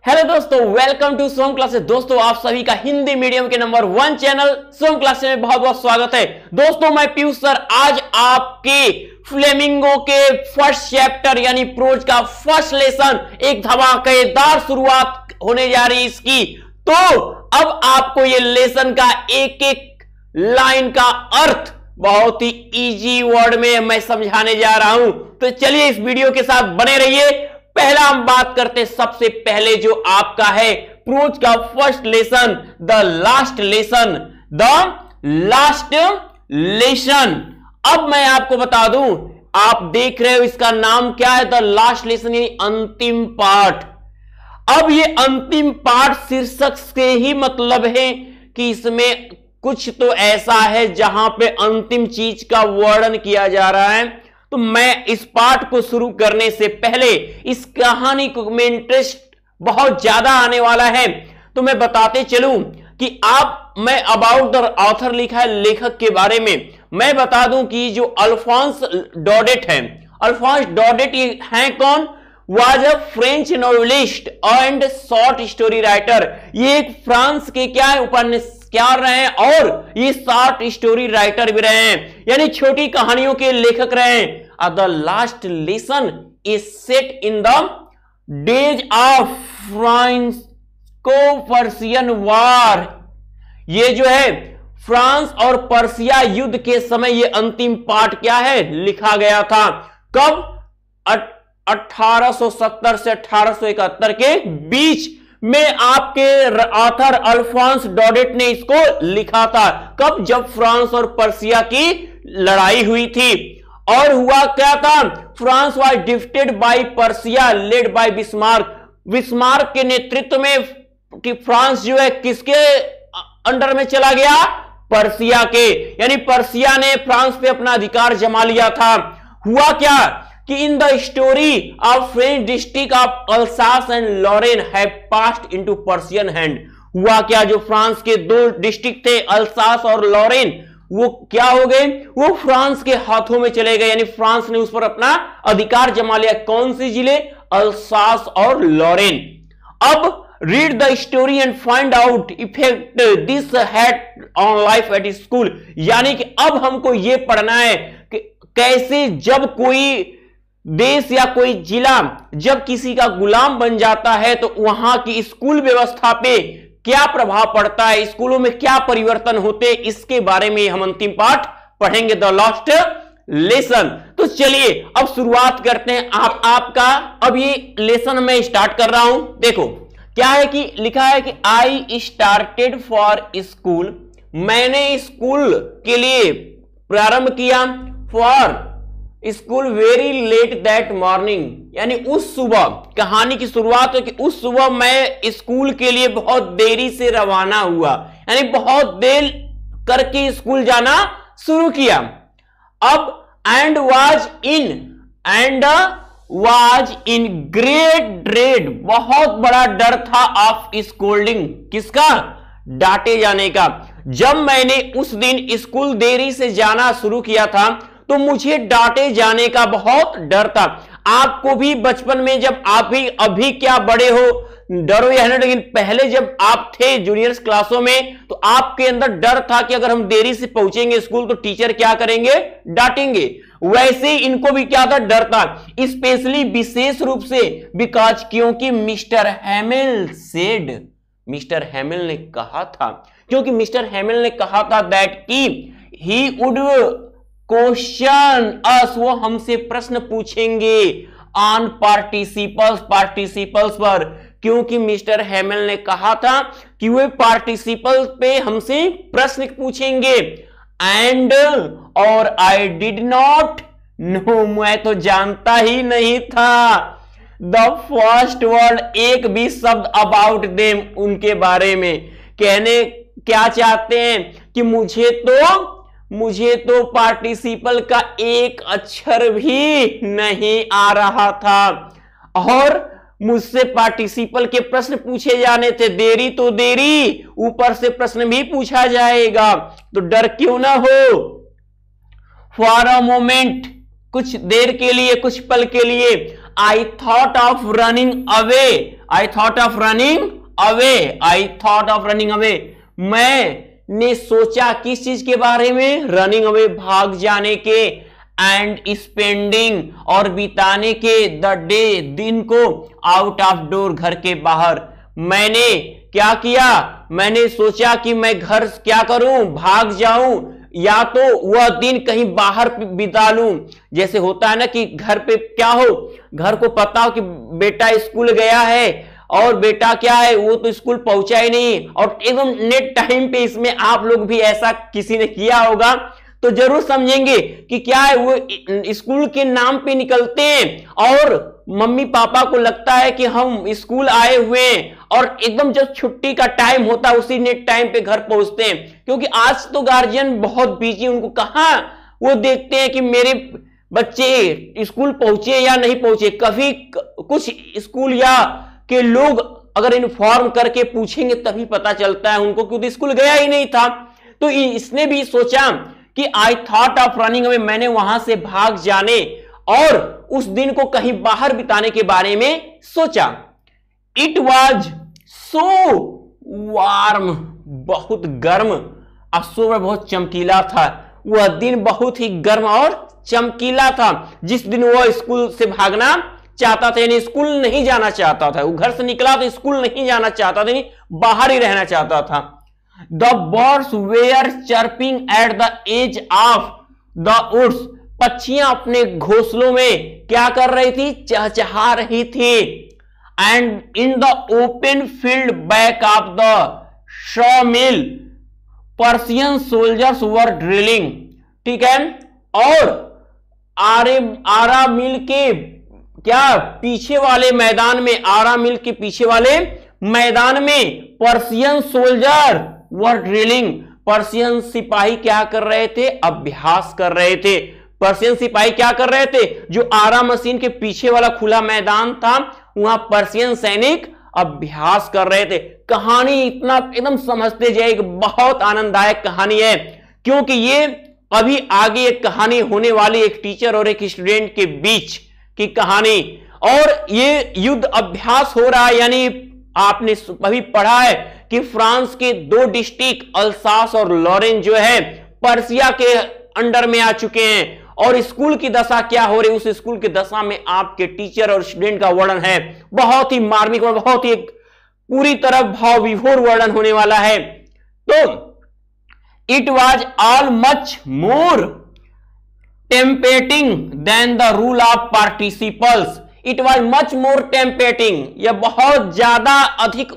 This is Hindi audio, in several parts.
हेलो दोस्तों, वेलकम टू सोम क्लासेस। दोस्तों, आप सभी का हिंदी मीडियम के नंबर 1 चैनल सोम क्लासेस में बहुत बहुत स्वागत है। दोस्तों, मैं पीयूष सर आज आपके फ्लेमिंगो के फर्स्ट चैप्टर यानी प्रोज का फर्स्ट लेसन एक धमाकेदार शुरुआत होने जा रही है इसकी। तो अब आपको ये लेसन का एक एक लाइन का अर्थ बहुत ही इजी वर्ड में मैं समझाने जा रहा हूं। तो चलिए इस वीडियो के साथ बने रहिए। पहला हम बात करते सबसे पहले जो आपका है प्रोज का first lesson, the last lesson. अब मैं आपको बता दूं, आप देख रहे हो इसका नाम क्या है, द लास्ट लेसन यानी अंतिम पाठ। अब ये अंतिम पाठ शीर्षक से ही मतलब है कि इसमें कुछ तो ऐसा है जहां पे अंतिम चीज का वर्णन किया जा रहा है। तो मैं इस पाठ को शुरू करने से पहले इस कहानी को में इंटरेस्ट बहुत ज्यादा आने वाला है, तो मैं बताते चलूं कि मैं अबाउट द ऑथर लिखा है, लेखक के बारे में मैं बता दूं कि जो अल्फोंस डॉडेट है, अल्फोंस डॉडेट ये हैं कौन? Was a French novelist and short story writer. ये एक फ्रांस के क्या है उपन्यासकार रहे हैं और ये शॉर्ट स्टोरी राइटर भी रहे हैं, यानी छोटी कहानियों के लेखक रहे हैं। The last lesson is set in the days of Franco Persian war. ये जो है फ्रांस और पर्सिया युद्ध के समय ये अंतिम पाठ क्या है लिखा गया था। कब? 1870 से 1871 के बीच में आपके ऑथर अल्फोंस डॉडेट ने इसको लिखा था। कब? जब फ्रांस और पर्सिया की लड़ाई हुई थी। और हुआ क्या था? France was defeated by Persia led by Bismarck. Bismarck के नेतृत्व में कि फ्रांस जो है किसके अंडर में चला गया? पर्सिया के, यानी पर्सिया ने फ्रांस पे अपना अधिकार जमा लिया था। हुआ क्या कि in the story of French district of Alsace and Lorraine have passed into Persian hand. हुआ क्या, जो फ्रांस के दो डिस्ट्रिक्ट थे अल्सास और लॉरेन, वो क्या हो गए? वो फ्रांस के हाथों में चले गए, यानी फ्रांस ने उस पर अपना अधिकार जमा लिया। कौन से जिले? अल्सास और लॉरेन। अब read the story and find out effect this had on life at school. यानी कि अब हमको यह पढ़ना है कि कैसे जब कोई देश या कोई जिला जब किसी का गुलाम बन जाता है तो वहां की स्कूल व्यवस्था पे क्या प्रभाव पड़ता है, स्कूलों में क्या परिवर्तन होते, इसके बारे में हम अंतिम पाठ पढ़ेंगे, द लास्ट लेसन। तो चलिए अब शुरुआत करते हैं। आपका अब ये लेसन मैं स्टार्ट कर रहा हूं। देखो क्या है कि लिखा है कि आई स्टार्टेड फॉर स्कूल। मैंने स्कूल के लिए प्रारंभ किया। For school very let that morning, यानी उस सुबह, कहानी की शुरुआत है कि उस सुबह मैं स्कूल के लिए बहुत देरी से रवाना हुआ, यानी बहुत देर करके स्कूल जाना शुरू किया। अब and was in great dread, बहुत बड़ा डर था ऑफ स्कोल्डिंग, किसका? डांटे जाने का। जब मैंने उस दिन स्कूल देरी से जाना शुरू किया था तो मुझे डांटे जाने का बहुत डर था। आपको भी बचपन में जब आप भी अभी क्या बड़े हो डरो या नहीं, लेकिन पहले जब आप थे जूनियर्स क्लासों में तो आपके अंदर डर था कि अगर हम देरी से पहुंचेंगे स्कूल तो टीचर क्या करेंगे? डांटेंगे। वैसे ही इनको भी क्या था? डर था। स्पेशली, विशेष रूप से, बिकॉज, क्योंकि मिस्टर हैमिल ने कहा था, क्योंकि मिस्टर हैमिल ने कहा था दैट की ही वुड क्वेश्चन अस, वो हमसे प्रश्न पूछेंगे ऑन पार्टिसिपल्स पर, क्योंकि मिस्टर हैमिल ने कहा था कि वे पार्टिसिपल पे हमसे प्रश्न पूछेंगे। एंड और आई डिड नॉट नो, मैं तो जानता ही नहीं था, द फर्स्ट वर्ड, एक भी शब्द अबाउट देम, उनके बारे में। कहने क्या चाहते हैं कि मुझे तो पार्टिसिपल का एक अक्षर भी नहीं आ रहा था और मुझसे पार्टिसिपल के प्रश्न पूछे जाने थे। देरी तो देरी, ऊपर से प्रश्न भी पूछा जाएगा, तो डर क्यों ना हो। फॉर अ मोमेंट, कुछ देर के लिए, कुछ पल के लिए, I thought of running away, I thought of running away, I thought of running away, मैंने सोचा किस चीज के बारे में, रनिंग अवे, भाग जाने के, एंड स्पेंडिंग, और बिताने के, द डे, दिन को, आउट ऑफ डोर, घर के बाहर। मैंने क्या किया, मैंने सोचा कि मैं घर क्या करूं, भाग जाऊं, या तो वह दिन कहीं बाहर बिता लूं। जैसे होता है ना कि घर पे क्या हो, घर को पता हो कि बेटा स्कूल गया है और बेटा क्या है, वो तो स्कूल पहुंचा ही नहीं, और एकदम नेट टाइम पे, इसमें आप लोग भी ऐसा किसी ने किया होगा तो जरूर समझेंगे कि क्या है, वो स्कूल के नाम पे निकलते हैं और मम्मी पापा को लगता है कि हम स्कूल आए हुए हैं, और एकदम जब छुट्टी का टाइम होता है उसी नेट टाइम पे घर पहुंचते हैं। क्योंकि आज तो गार्जियन बहुत बिजी, उनको कहां वो देखते हैं कि मेरे बच्चे स्कूल पहुंचे या नहीं पहुंचे। कभी कुछ स्कूल या के लोग अगर इन्फॉर्म करके पूछेंगे तभी पता चलता है उनको, क्योंकि स्कूल गया ही नहीं था। तो इसने भी सोचा कि I thought of running away, मैंने वहां से भाग जाने और उस दिन को कहीं बाहर बिताने के बारे में सोचा। इट वॉज सो वार्म, बहुत गर्म, और सुबह बहुत चमकीला था। वह दिन बहुत ही गर्म और चमकीला था जिस दिन वह स्कूल से भागना चाहता था, यानी स्कूल नहीं जाना चाहता था। वो घर से निकला तो स्कूल नहीं जाना चाहता था, यानी बाहर ही रहना चाहता था। The birds were chirping at the edge of the woods. पक्षियां अपने घोंसलों में क्या कर रही थी, चहचहा रही थी। And in the open field back of the sawmill, Persian soldiers were drilling. ठीक है, और आरा मिल के क्या पीछे वाले मैदान में, आरा मिल के पीछे वाले मैदान में पर्शियन सोल्जर वर ड्रिलिंग, पर्शियन सिपाही क्या कर रहे थे, अभ्यास कर रहे थे। पर्शियन सिपाही क्या कर रहे थे, जो आरा मशीन के पीछे वाला खुला मैदान था वहां पर्शियन सैनिक अभ्यास कर रहे थे। कहानी इतना एकदम समझते जाइए, बहुत आनंददायक कहानी है, क्योंकि ये अभी आगे एक कहानी होने वाली, एक टीचर और एक स्टूडेंट के बीच की कहानी। और ये युद्ध अभ्यास हो रहा है, यानी आपने अभी पढ़ा है कि फ्रांस के दो डिस्ट्रिक्ट अल्सास और लॉरेन जो है पर्सिया के अंडर में आ चुके हैं। और स्कूल की दशा क्या हो रही है, उस स्कूल की दशा में आपके टीचर और स्टूडेंट का वर्णन है। बहुत ही मार्मिक और बहुत ही पूरी तरह भाव विभोर वर्णन होने वाला है। तो it was all much more tempting than the rule of participles. It was much more tempting, यह बहुत ज्यादा अधिक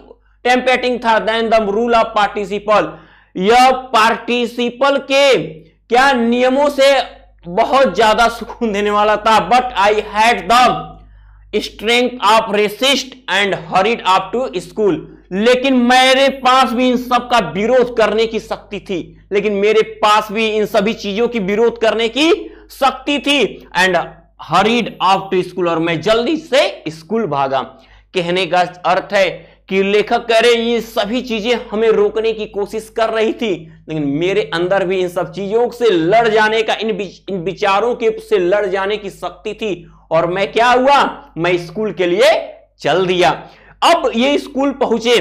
टेम्पेटिंग था than the rule of participle. यह पार्टिसिपल के क्या नियमों से बहुत ज्यादा सुकून देने वाला था। But I had the strength of resist and hurried up to school. लेकिन मेरे पास भी इन सब का विरोध करने की शक्ति थी, लेकिन मेरे पास भी इन सभी चीजों की विरोध करने की शक्ति थी। And hurried off to school, और मैं जल्दी से स्कूल भागा। कहने का अर्थ है कि लेखक कह रहे ये सभी चीजें हमें रोकने की कोशिश कर रही थी, लेकिन मेरे अंदर भी इन सब चीजों से लड़ जाने का, इन विचारों के से लड़ जाने की शक्ति थी। और मैं क्या हुआ, मैं स्कूल के लिए चल दिया। अब ये स्कूल पहुंचे,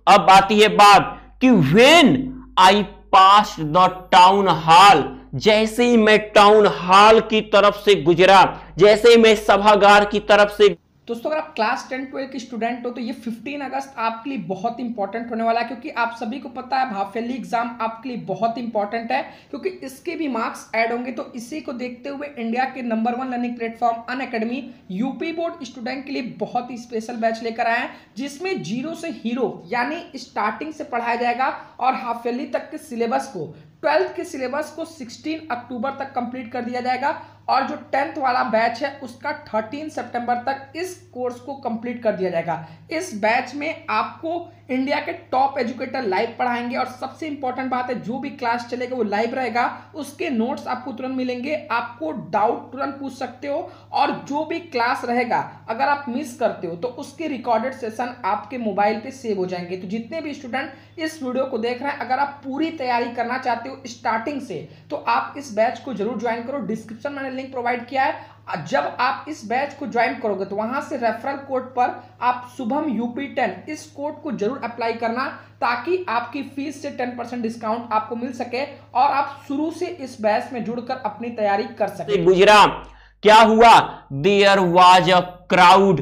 अब आती है बात कि when I passed the town hall, जैसे ही मैं टाउन हॉल की तरफ से गुजरा, जैसे ही मैं सभागार की तरफ से। दोस्तों अगर आप क्लास 10-12 के स्टूडेंट हो तो ये 15 अगस्त आपके लिए बहुत इंपॉर्टेंट होने वाला है, क्योंकि आप सभी को पता है हाफ ईयरली एग्जाम आपके लिए बहुत इंपॉर्टेंट है, क्योंकि इसके भी मार्क्स ऐड होंगे। तो इसी को देखते हुए इंडिया के number 1 learning platform Unacademy UP board student के लिए बहुत ही स्पेशल बैच लेकर आए हैं, जिसमें जीरो से हीरो यानी स्टार्टिंग से पढ़ाया जाएगा। और हाफ ईयरली तक के सिलेबस को, 12th के सिलेबस को 16 अक्टूबर तक कंप्लीट कर दिया जाएगा, और जो 10th वाला बैच है उसका 13 सितंबर तक इस कोर्स को कंप्लीट कर दिया जाएगा। इस बैच में आपको इंडिया के टॉप एजुकेटर लाइव पढ़ाएंगे, और सबसे इंपॉर्टेंट बात है जो भी क्लास चलेगा वो लाइव रहेगा, उसके नोट्स आपको तुरंत मिलेंगे, आपको डाउट तुरंत पूछ सकते हो। और जो भी क्लास रहेगा अगर आप मिस करते हो तो उसके रिकॉर्डेड सेशन आपके मोबाइल पे सेव हो जाएंगे। तो जितने भी स्टूडेंट इस वीडियो को देख रहे हैं, अगर आप पूरी तैयारी करना चाहते हो स्टार्टिंग से, तो आप इस बैच को जरूर ज्वाइन करो। डिस्क्रिप्शन में मैंने लिंक प्रोवाइड किया है, जब आप इस बैच को ज्वाइन करोगे तो वहां से रेफरल कोड पर आप शुभम UP10 इस कोड को जरूर अप्लाई करना, ताकि आपकी फीस से 10% डिस्काउंट आपको मिल सके और आप शुरू से इस बैच में जुड़कर अपनी तैयारी कर सके। गुजरात क्या हुआ, there was a crowd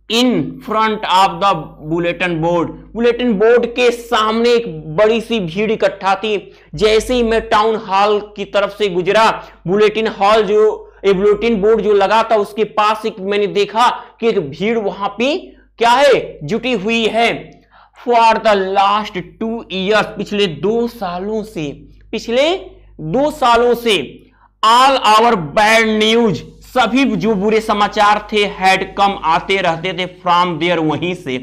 in front of the bulletin board. Bulletin board के सामने एक बड़ी सी भीड़ इकट्ठा थी। जैसे ही मैं टाउन हॉल की तरफ से गुजरा, बुलेटिन हॉल बुलेटिन बोर्ड जो लगा था उसके पास एक मैंने देखा कि एक भीड़ वहां पे क्या है, जुटी हुई है। फॉर द लास्ट 2 years, पिछले 2 सालों से ऑल आवर बैड न्यूज, सभी जो बुरे समाचार थे हैड कम, आते रहते थे फ्रॉम देयर, वहीं से।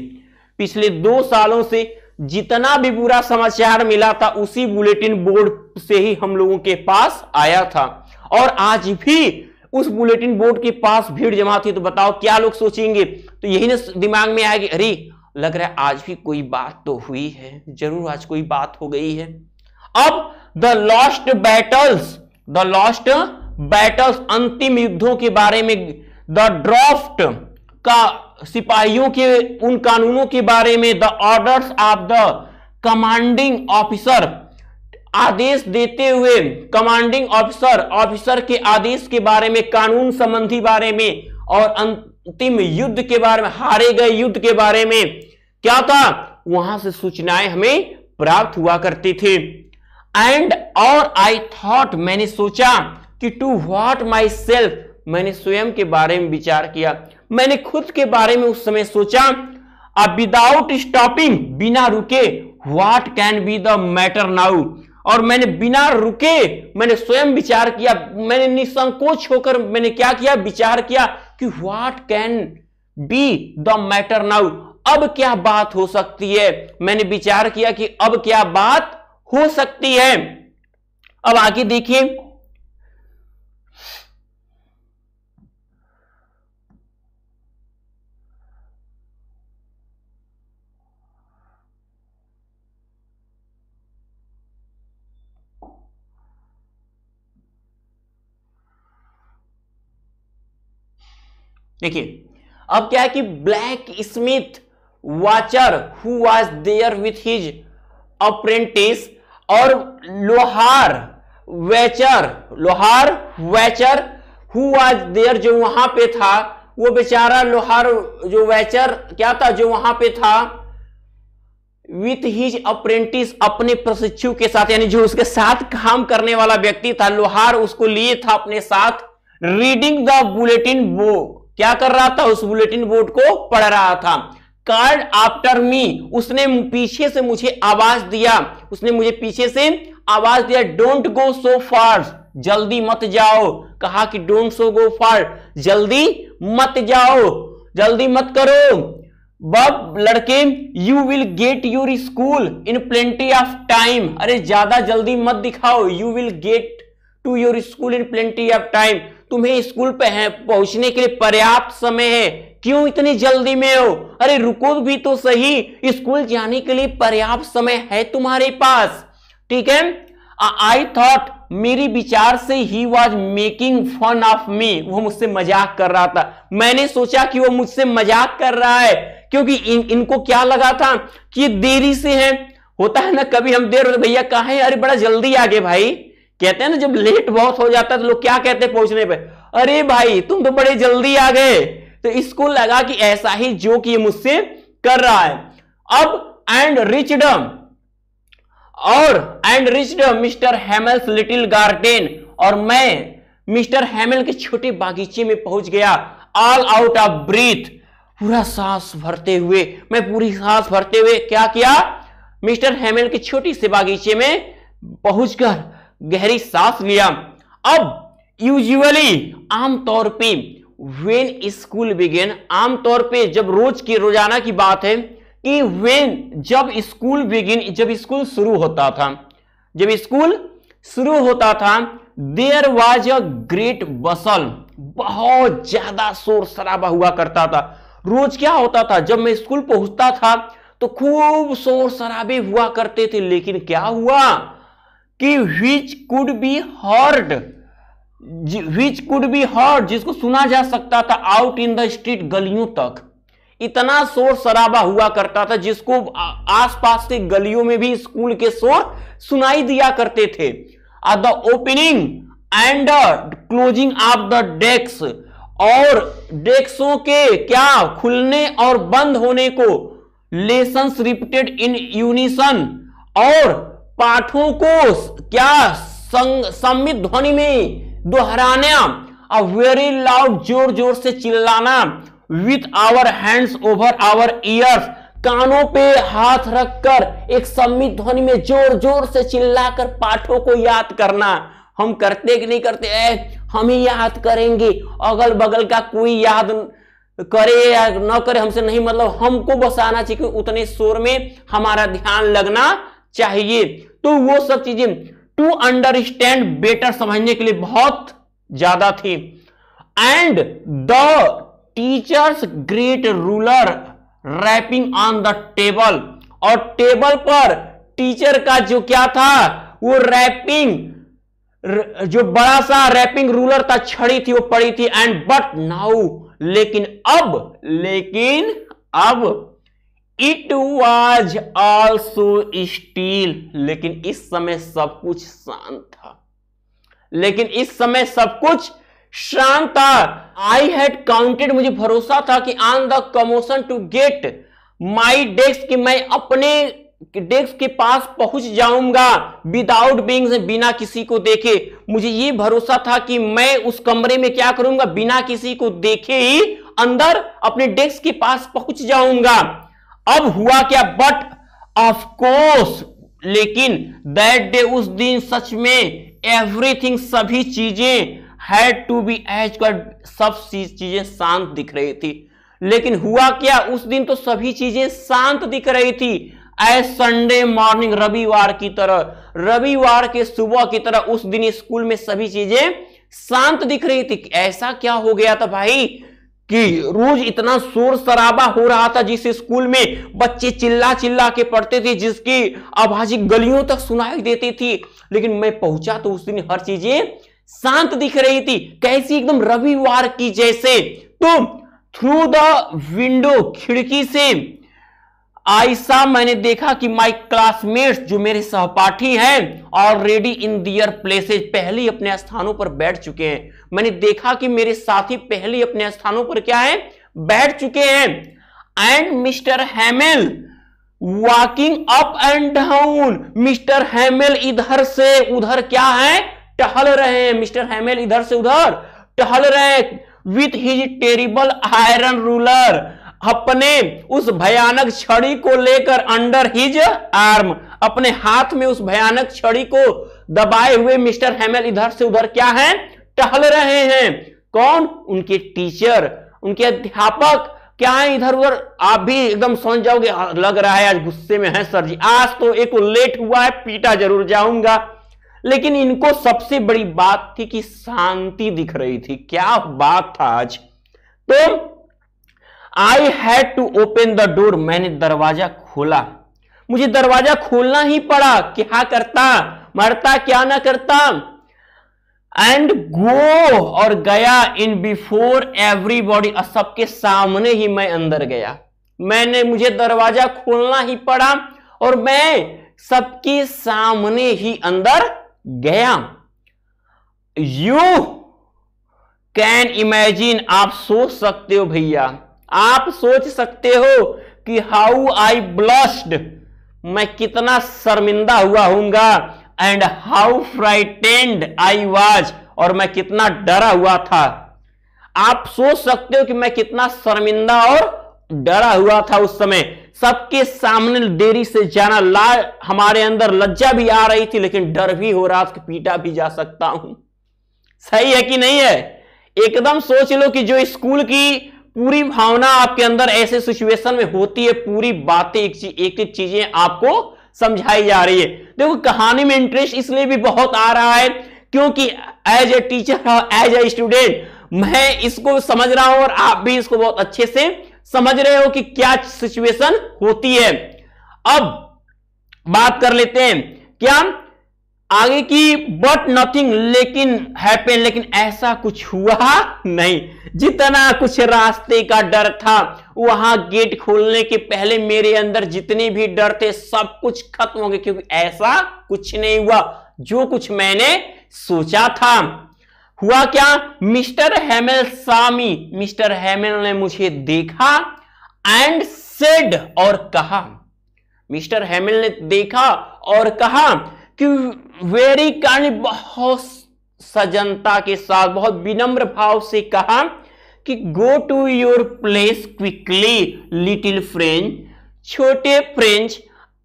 पिछले 2 सालों से जितना भी बुरा समाचार मिला था उसी बुलेटिन बोर्ड से ही हम लोगों के पास आया था। और आज भी उस बुलेटिन बोर्ड के पास भीड़ जमा थी। तो बताओ क्या लोग सोचेंगे, तो यही ना दिमाग में आएगी, अरे लग रहा है आज भी कोई बात तो हुई है, जरूर आज कोई बात हो गई है। अब द लॉस्ट बैटल्स, अंतिम युद्धों के बारे में, द ड्राफ्ट का सिपाहियों के उन कानूनों के बारे में, the orders of the commanding officer, आदेश देते हुए कमांडिंग ऑफिसर के आदेश के बारे में, कानून संबंधी बारे में, और अंतिम युद्ध के बारे में, हारे गए युद्ध के बारे में क्या था, वहां से सूचनाएं हमें प्राप्त हुआ करती थी। और आई थॉट, मैंने सोचा कि टू व्हाट माई सेल्फ, मैंने स्वयं के बारे में विचार किया, मैंने खुद के बारे में उस समय सोचा। अब विदाउट स्टॉपिंग, बिना रुके, what can be the matter now, और मैंने बिना रुके मैंने स्वयं विचार किया, मैंने निसंकोच होकर मैंने क्या किया, विचार किया कि what can be the matter now, अब क्या बात हो सकती है। मैंने विचार किया कि अब क्या बात हो सकती है। अब आगे देखिए, देखिए अब क्या है कि blacksmith Wachter who was there with his apprentice, और लोहार वैचर हु वाज देयर, जो वहां पे था, वो बेचारा लोहार जो वैचर क्या था, जो वहां पे था, विथ हिज अप्रेंटिस, अपने प्रशिक्षु के साथ, यानी जो उसके साथ काम करने वाला व्यक्ति था, लोहार उसको लिए था अपने साथ। रीडिंग द बुलेटिन बोर्ड, क्या कर रहा था, उस बुलेटिन बोर्ड को पढ़ रहा था। कार्ड आफ्टर मी, उसने पीछे से मुझे आवाज दिया, डोंट गो सो फार, जल्दी मत जाओ। कहा कि डोंट सो गो फार, जल्दी मत जाओ, जल्दी मत करो। बब लड़के, you will get your school in plenty of time, अरे ज्यादा जल्दी मत दिखाओ, you will get to your school in plenty of time, तुम्हें स्कूल पे पहुंचने के लिए पर्याप्त समय है, क्यों इतनी जल्दी में हो, अरे रुको भी तो सही, स्कूल जाने के लिए पर्याप्त समय है तुम्हारे पास, ठीक है। आई थॉट, मेरी विचार से he was making fun of me, वो मुझसे मजाक कर रहा था। मैंने सोचा कि वो मुझसे मजाक कर रहा है, क्योंकि इनको क्या लगा था कि ये देरी से है। होता है ना कभी हम देर हो, भैया कहाँ है, अरे बड़ा जल्दी आ गए भाई, कहते हैं ना जब लेट बहुत हो जाता है तो लोग क्या कहते हैं पहुंचने पे, अरे भाई तुम तो बड़े जल्दी आ गए। तो इसको लगा कि ऐसा ही जोक ये मुझसे कर रहा है। अब and reached Mr Hamel's little garden, और मैं मिस्टर हैमेल के छोटे बागीचे में पहुंच गया। ऑल आउट ऑफ ब्रीथ, पूरी सांस भरते हुए क्या किया, मिस्टर हैमेल के छोटी से बागीचे में पहुंचकर गहरी सांस लिया। अब यूजुअली, आमतौर पे, व्हेन स्कूल बिगिन, आमतौर पे जब रोजाना की बात है कि जब स्कूल शुरू होता था, देयर वाज अ ग्रेट बसल, बहुत ज्यादा शोर शराबा हुआ करता था। रोज क्या होता था, जब मैं स्कूल पहुंचता था तो खूब शोर शराबे हुआ करते थे, लेकिन क्या हुआ कि which could be heard which could be heard, जिसको सुना जा सकता था आउट इन द स्ट्रीट, गलियों तक। इतना शोर शराबा हुआ करता था जिसको आसपास के गलियों में भी स्कूल के शोर सुनाई दिया करते थे। At the opening and closing of the desk, और डेस्कों के क्या खुलने और बंद होने को लेसन्स रिपीटेड इन यूनिसन, और पाठों को क्या सम्मिलित ध्वनि में दोहराना, अ वेरी लाउड, जोर जोर से चिल्लाना, with our hands over our ears, कानों पे हाथ रखकर एक सम्मिलित ध्वनि में जोर जोर से चिल्लाकर पाठों को याद करना। हम करते कि नहीं करते? हम ही याद करेंगे, अगल बगल का कोई याद करे या न करे हमसे नहीं मतलब, हमको बस आना चाहिए कि उतने शोर में हमारा ध्यान लगना चाहिए। तो वो सब चीजें टू अंडरस्टैंड बेटर, समझने के लिए बहुत ज्यादा थी। And the teachers great ruler rapping on the table, और टेबल पर टीचर का जो क्या था वो रैपिंग, जो बड़ा सा रैपिंग रूलर था, छड़ी थी वो पड़ी थी। एंड बट नाउ, लेकिन अब इट वॉज ऑल्सो स्टील, लेकिन इस समय सब कुछ शांत था, लेकिन इस समय सब कुछ शांत था। आई हैड काउंटेड, मुझे भरोसा था कि on the commotion to get my desk, कि मैं अपने डेस्क के पास पहुंच जाऊंगा, विदाउट बीइंग, बिना किसी को देखे। मुझे यह भरोसा था कि मैं उस कमरे में क्या करूंगा, बिना किसी को देखे ही अंदर अपने डेस्क के पास पहुंच जाऊंगा। अब हुआ क्या? बट ऑफ कोर्स, लेकिन दैट डे, उस दिन सच में, एवरीथिंग, सभी चीजें, had to be as god, सब चीजें शांत दिख रही थी। लेकिन हुआ क्या? उस दिन तो सभी चीजें शांत दिख रही थी, एज संडे मॉर्निंग, रविवार की तरह, रविवार के सुबह की तरह उस दिन स्कूल में सभी चीजें शांत दिख रही थी। ऐसा क्या हो गया था भाई कि रोज इतना शोर शराबा हो रहा था, जिस स्कूल में बच्चे चिल्ला चिल्ला के पढ़ते थे, जिसकी आवाजें गलियों तक सुनाई देती थी, लेकिन मैं पहुंचा तो उस दिन हर चीजें शांत दिख रही थी, कैसी? एकदम रविवार की जैसे। तो थ्रू द विंडो, खिड़की से, आयशा, मैंने देखा कि माई क्लासमेट्स, जो मेरे सहपाठी हैं, ऑलरेडी इन दियर प्लेसेज, पहले ही अपने स्थानों पर बैठ चुके हैं। मैंने देखा कि मेरे साथी पहले ही अपने स्थानों पर क्या है, बैठ चुके हैं। And mister Hamel walking up and down, mister Hamel इधर से उधर क्या है, टहल रहे हैं। मिस्टर हैमेल इधर से उधर टहल रहे हैं, with his terrible iron ruler, अपने उस भयानक छड़ी को लेकर, अंडर हिज आर्म, अपने हाथ में उस भयानक छड़ी को दबाए हुए मिस्टर हैमेल इधर से उधर क्या है, टहल रहे हैं। कौन? उनके टीचर, उनके अध्यापक क्या है इधर उधर। आप भी एकदम समझ जाओगे, लग रहा है आज गुस्से में है सर जी, आज तो एक लेट हुआ है, पीटा जरूर जाऊंगा। लेकिन इनको सबसे बड़ी बात थी कि शांति दिख रही थी। क्या बात था आज। तो I had to open the door, मैंने दरवाजा खोला, मुझे दरवाजा खोलना ही पड़ा। क्या करता, मरता क्या ना करता। एंड गो, और गया, इन बिफोर एवरीबॉडी, सबके सामने ही मैं अंदर गया। मुझे दरवाजा खोलना ही पड़ा और मैं सबके सामने ही अंदर गया। यू कैन इमेजिन, आप सोच सकते हो भैया, आप सोच सकते हो कि हाउ आई ब्लश्ड, मैं कितना शर्मिंदा हुआ हूंगा। And how frightened I was, और मैं कितना डरा हुआ था। आप सोच सकते हो कि मैं कितना शर्मिंदा और डरा हुआ था उस समय। सबके सामने देरी से जाना, हमारे अंदर लज्जा भी आ रही थी, लेकिन डर भी हो रहा था कि पीटा भी जा सकता हूं। सही है कि नहीं है? एकदम सोच लो कि जो स्कूल की पूरी भावना आपके अंदर ऐसे सिचुएशन में होती है, पूरी बातें एक एक चीजें आपको समझाई जा रही है। देखो कहानी में इंटरेस्ट इसलिए भी बहुत आ रहा है क्योंकि as a teacher, as a student, मैं इसको समझ रहा हूं और आप भी इसको बहुत अच्छे से समझ रहे हो कि क्या सिचुएशन होती है। अब बात कर लेते हैं क्या आगे की बट नथिंग लेकिन हैपन, लेकिन ऐसा कुछ हुआ नहीं। जितना कुछ रास्ते का डर था, वहां गेट खोलने के पहले मेरे अंदर जितने भी डर थे सब कुछ खत्म हो गए, क्योंकि ऐसा कुछ नहीं हुआ जो कुछ मैंने सोचा था। हुआ क्या, मिस्टर हैमिल saw me, मिस्टर हैमिल ने मुझे देखा, एंड सेड, और कहा, मिस्टर हैमिल ने देखा और कहा कि वेरी काइंड, बहुत सजनता के साथ, बहुत विनम्र भाव से कहा कि go to your place quickly little French, छोटे फ्रेंच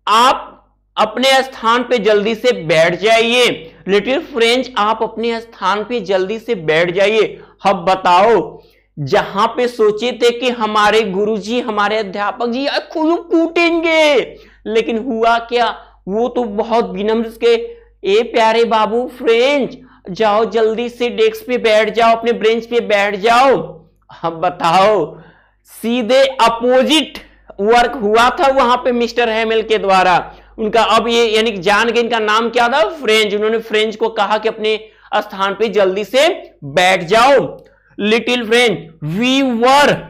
आप अपने स्थान पे जल्दी से बैठ जाइए। लिटिल फ्रेंच आप अपने स्थान पे जल्दी से बैठ जाइए। अब बताओ, जहां पे सोचे थे कि हमारे गुरुजी, हमारे अध्यापक जी खुद कूटेंगे, लेकिन हुआ क्या, वो तो बहुत विनम्र के, ए प्यारे बाबू फ्रेंच, जाओ जल्दी से डेस्क पे बैठ जाओ, अपने बेंच पे बैठ जाओ। अब बताओ, सीधे अपोजिट वर्क हुआ था वहां पे मिस्टर हैमिल के द्वारा। उनका अब ये यानी जान के इनका नाम क्या था, फ्रेंच। उन्होंने फ्रेंच को कहा कि अपने स्थान पे जल्दी से बैठ जाओ। Little French, we were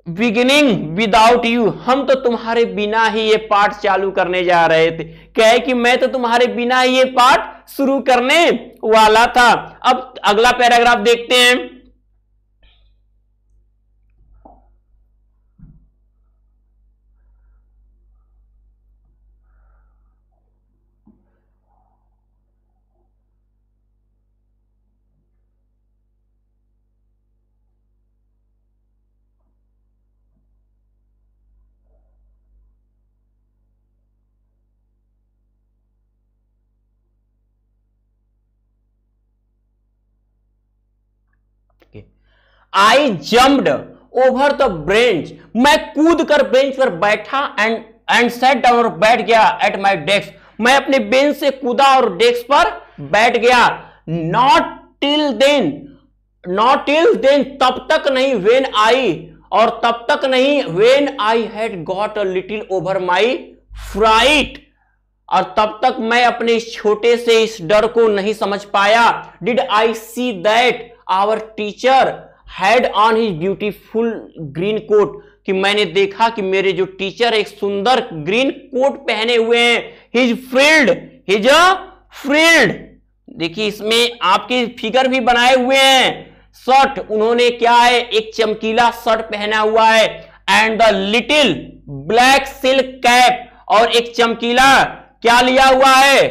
beginning without you, हम तो तुम्हारे बिना ही ये पाठ चालू करने जा रहे थे। कहे कि मैं तो तुम्हारे बिना ही ये पाठ शुरू करने वाला था। अब अगला पैराग्राफ देखते हैं। आई जम्प्ड ओवर द बेंच, मैं कूद कर बेंच पर बैठा, एंड सेट डाउन, और बैठ गया एट माई डेस्क, मैं अपने बेंच से कूदा और डेस्क पर बैठ गया। नॉट टिल देन, तब तक नहीं, वेन आई, और तब तक नहीं, when I had got a little over my fright, और तब तक मैं अपने इस छोटे से इस डर को नहीं समझ पाया। Did I see that our teacher had on his beautiful green coat, कि मैंने देखा कि मेरे जो टीचर एक सुंदर ग्रीन कोट पहने हुए हैं। हिज फ्रिल्ड, देखिए इसमें आपके फिगर भी बनाए हुए हैं। शर्ट, उन्होंने क्या है, एक चमकीला शर्ट पहना हुआ है। And the little black silk cap, और एक चमकीला क्या लिया हुआ है,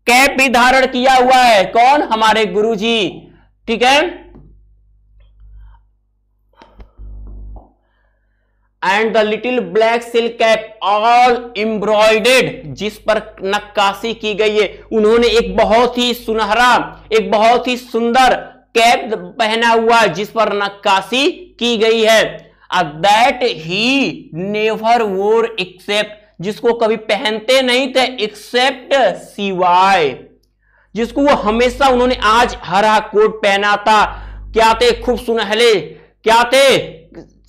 कैप भी धारण किया हुआ है। कौन, हमारे गुरुजी, ठीक है। And the little black silk cap all embroidered, जिस पर नक्काशी की गई है। उन्होंने एक बहुत ही सुनहरा, एक बहुत ही सुंदर कैप पहना हुआ है जिस पर नक्काशी की गई है। दैट ही नेवर वोर एक्सेप्ट, जिसको कभी पहनते नहीं थे, एक्सेप्ट सिवाय, जिसको वो हमेशा, उन्होंने आज हरा कोट पहना था, क्या थे, खूब सुनहले, क्या थे,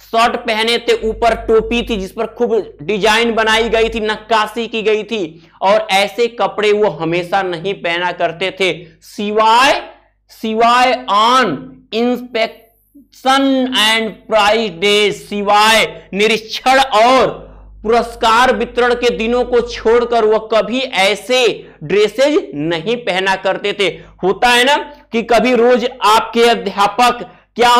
शर्ट पहने थे, ऊपर टोपी थी जिस पर खूब डिजाइन बनाई गई थी, नक्काशी की गई थी, और ऐसे कपड़े वो हमेशा नहीं पहना करते थे, सिवाय on inspection and prize days, सिवाय निरीक्षण और पुरस्कार वितरण के दिनों को छोड़कर वह कभी ऐसे ड्रेसेज नहीं पहना करते थे। होता है ना कि कभी रोज आपके अध्यापक क्या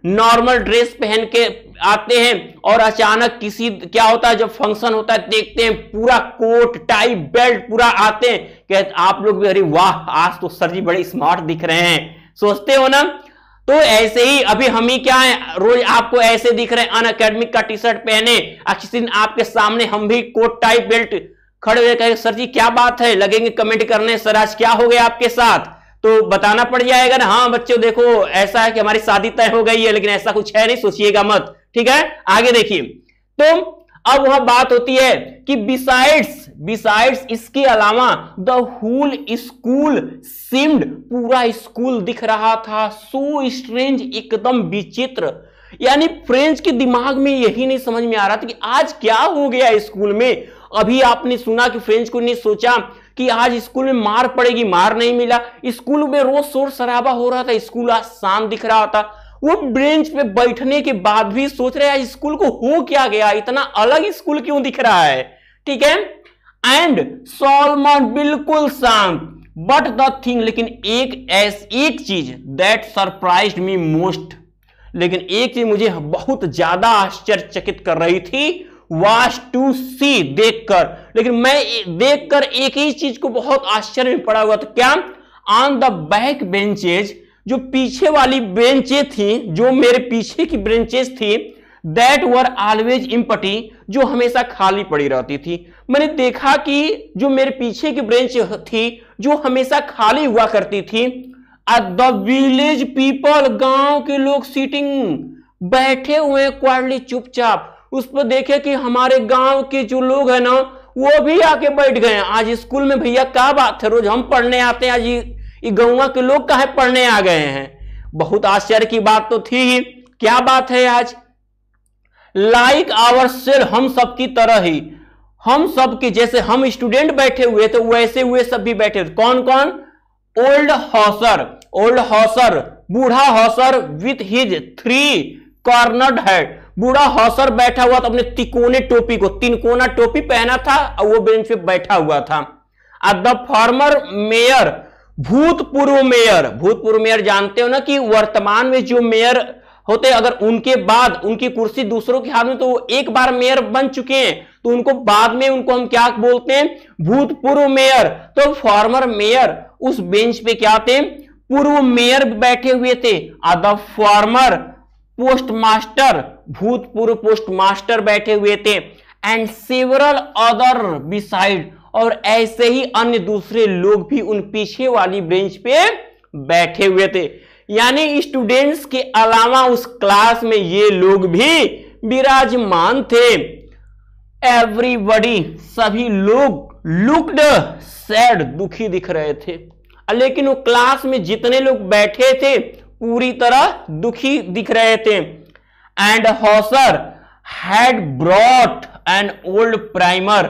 नॉर्मल ड्रेस पहन के आते हैं, और अचानक किसी क्या होता है, जब फंक्शन होता है देखते हैं पूरा कोट टाई बेल्ट पूरा आते हैं, कहते आप लोग भी अरे वाह आज तो सर जी बड़े स्मार्ट दिख रहे हैं, सोचते हो ना। तो ऐसे ही अभी हम ही क्या है, रोज आपको ऐसे दिख रहे हैं अनअकैडमिक का टी शर्ट पहने, किसी दिन आपके सामने हम भी कोट टाई बेल्ट खड़े हुए कहे सर जी क्या बात है, लगेंगे कमेंट करने सर आज क्या हो गया आपके साथ, तो बताना पड़ जाएगा ना, हाँ बच्चों देखो ऐसा है कि हमारी शादी तय हो गई है, लेकिन ऐसा कुछ है नहीं, सोचिएगा मत, ठीक है। आगे देखिए, तो अब वह बात होती है कि बिसाइड्स इसके अलावा द होल स्कूल सीम्ड, पूरा स्कूल दिख रहा था, सो स्ट्रेंज, एकदम विचित्र, यानी फ्रेंच के दिमाग में यही नहीं समझ में आ रहा था कि आज क्या हो गया स्कूल में। अभी आपने सुना कि फ्रेंच को ने सोचा कि आज स्कूल में मार पड़ेगी, मार नहीं मिला। स्कूल में रोज शोर शराबा हो रहा था, स्कूल आज शांत दिख रहा था। वो बेंच पे बैठने के बाद भी सोच रहे हैं स्कूल को हो क्या गया, इतना अलग स्कूल क्यों दिख रहा है, ठीक है। एंड सॉलमन बिल्कुल शांत, बट द थिंग, लेकिन एक चीज दैट सरप्राइज्ड मी मोस्ट, लेकिन एक चीज मुझे बहुत ज्यादा आश्चर्यचकित कर रही थी, वाज टू सी, देखकर। लेकिन मैं देखकर एक ही चीज को बहुत आश्चर्य में पड़ा हुआ था, क्या? ऑन द बैक बेंचेज, जो पीछे वाली बेंचें थी, जो मेरे पीछे की बेंचेस थी, दैट वर ऑलवेज एम्प्टी, जो हमेशा खाली पड़ी रहती थी। मैंने देखा कि जो मेरे पीछे की बेंच थी, जो हमेशा खाली हुआ करती थी, एट द विलेज पीपल, गांव के लोग सीटिंग, बैठे हुए क्वाइटली, चुपचाप। उस पर देखे कि हमारे गांव के जो लोग हैं ना, वो भी आके बैठ गए। आज स्कूल में भैया क्या बात है, रोज हम पढ़ने आते हैं, आज ये गांव के लोग काहे पढ़ने आ गए हैं। बहुत आश्चर्य की बात तो थी ही। क्या बात है आज? लाइक आवर सेल्फ, हम सब की तरह ही, हम सब के जैसे हम स्टूडेंट बैठे हुए थे, वैसे हुए सब भी बैठे थे। कौन कौन? ओल्ड हॉसर, बूढ़ा Hauser with his 3 cornered head, बूढ़ा हॉसर बैठा हुआ था, अपने तिकोने टोपी को, 3 कोना टोपी पहना था और वो बेंच पे बैठा हुआ था। द फॉर्मर मेयर, भूतपूर्व मेयर जानते हो ना कि वर्तमान में जो मेयर होते, अगर उनके बाद उनकी कुर्सी दूसरों के हाथ में, तो वो एक बार मेयर बन चुके हैं, तो उनको बाद में उनको हम क्या बोलते हैं? भूतपूर्व मेयर। तो फॉर्मर मेयर उस बेंच पे क्या थे? पूर्व मेयर बैठे हुए थे। द फॉर्मर पोस्टमास्टर, भूतपूर्व पोस्टमास्टर बैठे हुए थे। एंड सेवरल अदर बिसाइड, और ऐसे ही अन्य दूसरे लोग भी उन पीछे वाली बेंच पे बैठे हुए थे। यानी स्टूडेंट्स के अलावा उस क्लास में ये लोग भी विराजमान थे। एवरीबॉडी, सभी लोग लुक्ड सैड, दुखी दिख रहे थे। लेकिन वो क्लास में जितने लोग बैठे थे पूरी तरह दुखी दिख रहे थे। And Hauser had brought an old primer,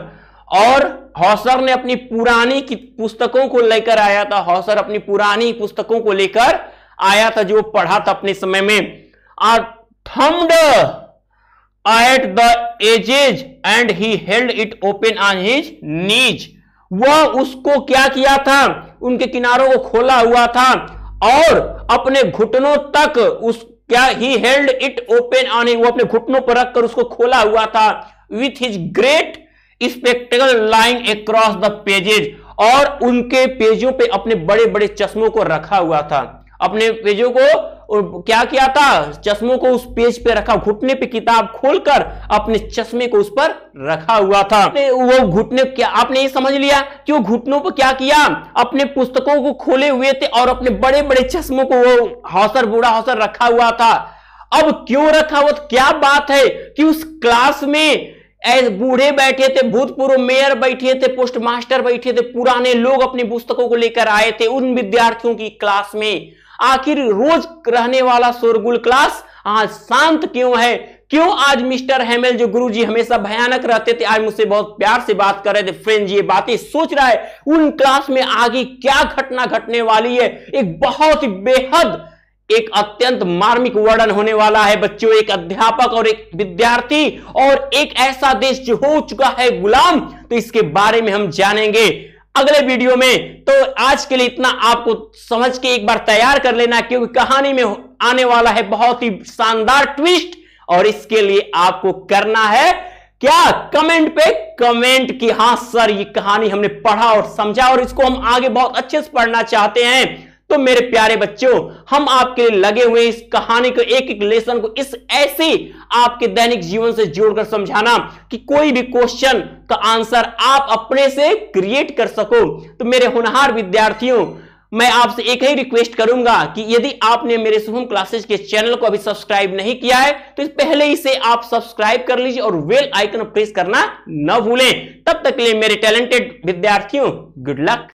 और हॉसर ने अपनी पुरानी की पुस्तकों को लेकर आया था। हॉसर अपनी पुरानी पुस्तकों को लेकर आया था जो पढ़ा था अपने समय में। Thumbed at the edges and he held it open on his knees, वह उसको क्या किया था? उनके किनारों को खोला हुआ था और अपने घुटनों तक उस क्या he held it open on, वो अपने घुटनों पर रखकर उसको खोला हुआ था। With his great spectacle lying across the pages, और उनके पेजों पे अपने बड़े बड़े चश्मों को रखा हुआ था। अपने पेजों को क्या किया था? चश्मों को उस पेज पे रखा, घुटने पे किताब खोलकर अपने चश्मे को उस पर रखा हुआ था। वो घुटने, क्या आपने ये समझ लिया कि वो घुटनों पर क्या किया? अपने पुस्तकों को खोले हुए थे और अपने बड़े बड़े चश्मों को वो बूढ़ा हॉसर रखा हुआ था। अब क्यों रखा हुआ? क्या बात है कि उस क्लास में बूढ़े बैठे थे, भूतपूर्व मेयर बैठे थे, पोस्ट मास्टर बैठे थे, पुराने लोग अपनी पुस्तकों को लेकर आए थे उन विद्यार्थियों की क्लास में। आखिर रोज रहने वाला शोरगुल क्लास आज शांत क्यों है? क्यों आज मिस्टर हेमेल, जो गुरुजी हमेशा भयानक रहते थे, आज मुझसे बहुत प्यार से बात कर रहे थे। फ्रेंड, ये बातें सोच रहा है उन क्लास में आगे क्या घटना घटने वाली है। एक बहुत ही बेहद, एक अत्यंत मार्मिक वर्णन होने वाला है बच्चों। एक अध्यापक और एक विद्यार्थी और एक ऐसा देश जो हो चुका है गुलाम, तो इसके बारे में हम जानेंगे अगले वीडियो में। तो आज के लिए इतना, आपको समझ के एक बार तैयार कर लेना, क्योंकि कहानी में आने वाला है बहुत ही शानदार ट्विस्ट, और इसके लिए आपको करना है क्या? कमेंट पे कमेंट कि हाँ सर, ये कहानी हमने पढ़ा और समझा और इसको हम आगे बहुत अच्छे से पढ़ना चाहते हैं। तो मेरे प्यारे बच्चों, हम आपके लिए लगे हुए इस कहानी को, एक एक लेसन को इस ऐसे आपके दैनिक जीवन से जोड़कर समझाना कि कोई भी क्वेश्चन का आंसर आप अपने से क्रिएट कर सको। तो मेरे होनहार विद्यार्थियों, मैं आपसे एक ही रिक्वेस्ट करूंगा कि यदि आपने मेरे शुभम क्लासेस के चैनल को अभी सब्सक्राइब नहीं किया है तो पहले ही से आप सब्सक्राइब कर लीजिए और बेल आइकन प्रेस करना न भूलें। तब तक के लिए मेरे टैलेंटेड विद्यार्थियों, गुड लक।